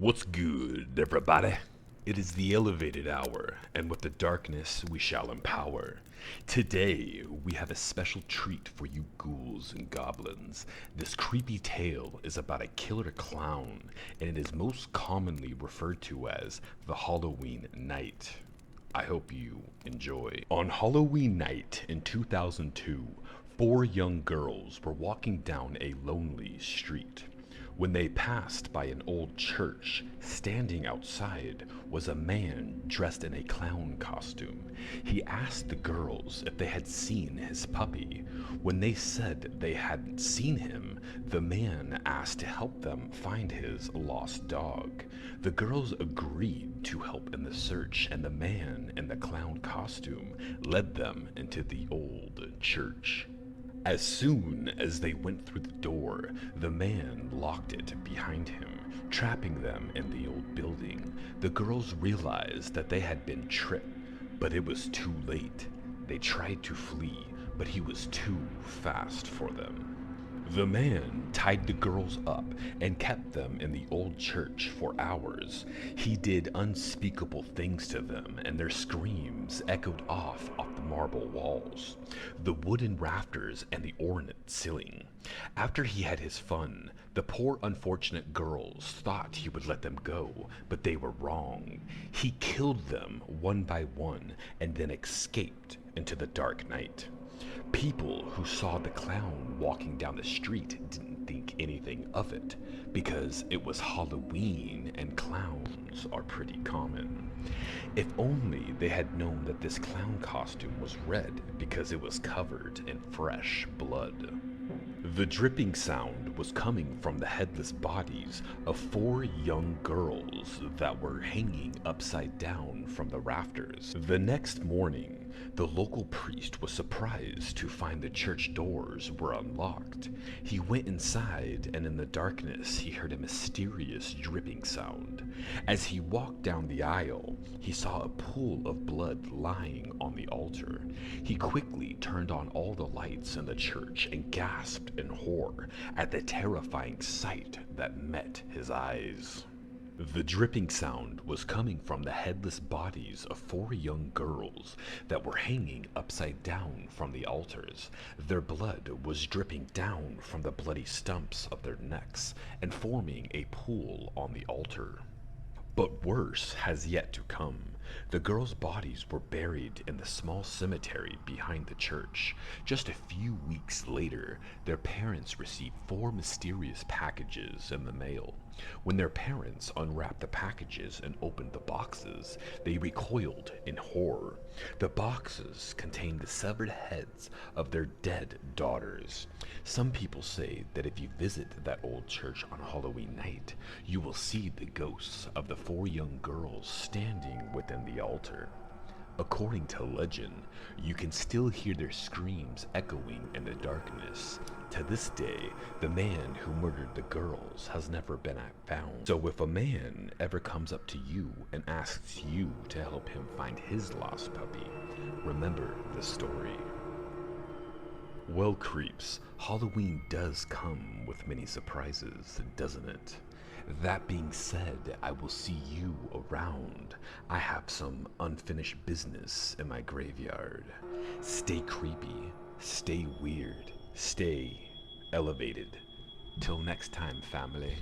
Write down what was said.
What's good, everybody? It is the elevated hour, and with the darkness we shall empower. Today, we have a special treat for you ghouls and goblins. This creepy tale is about a killer clown, and it is most commonly referred to as the Halloween Night. I hope you enjoy. On Halloween night in 2002, four young girls were walking down a lonely street. When they passed by an old church, standing outside was a man dressed in a clown costume. He asked the girls if they had seen his puppy. When they said they hadn't seen him, the man asked to help them find his lost dog. The girls agreed to help in the search, and the man in the clown costume led them into the old church. As soon as they went through the door, the man locked it behind him, trapping them in the old building. The girls realized that they had been tripped, but it was too late. They tried to flee, but he was too fast for them. The man tied the girls up and kept them in the old church for hours. He did unspeakable things to them, and their screams echoed off the marble walls, the wooden rafters, and the ornate ceiling. After he had his fun, the poor unfortunate girls thought he would let them go, but they were wrong. He killed them one by one and then escaped into the dark night. People who saw the clown walking down the street didn't think anything of it, because it was Halloween and clowns are pretty common. If only they had known that this clown costume was red because it was covered in fresh blood. The dripping sound was coming from the headless bodies of four young girls that were hanging upside down from the rafters. The next morning, the local priest was surprised to find the church doors were unlocked. He went inside, and in the darkness he heard a mysterious dripping sound. As he walked down the aisle, he saw a pool of blood lying on the altar. He quickly turned on all the lights in the church and gasped in horror at the terrifying sight that met his eyes. The dripping sound was coming from the headless bodies of four young girls that were hanging upside down from the altars. Their blood was dripping down from the bloody stumps of their necks and forming a pool on the altar. But worse has yet to come. The girls' bodies were buried in the small cemetery behind the church. Just a few weeks later, their parents received four mysterious packages in the mail. When their parents unwrapped the packages and opened the boxes, they recoiled in horror. The boxes contained the severed heads of their dead daughters. Some people say that if you visit that old church on Halloween night, you will see the ghosts of the four young girls standing within the altar. According to legend, you can still hear their screams echoing in the darkness. To this day, the man who murdered the girls has never been found. So if a man ever comes up to you and asks you to help him find his lost puppy, remember this story. Well, creeps, Halloween does come with many surprises, doesn't it? That being said, I will see you around. I have some unfinished business in my graveyard. Stay creepy, stay weird, stay elevated. Till next time, family.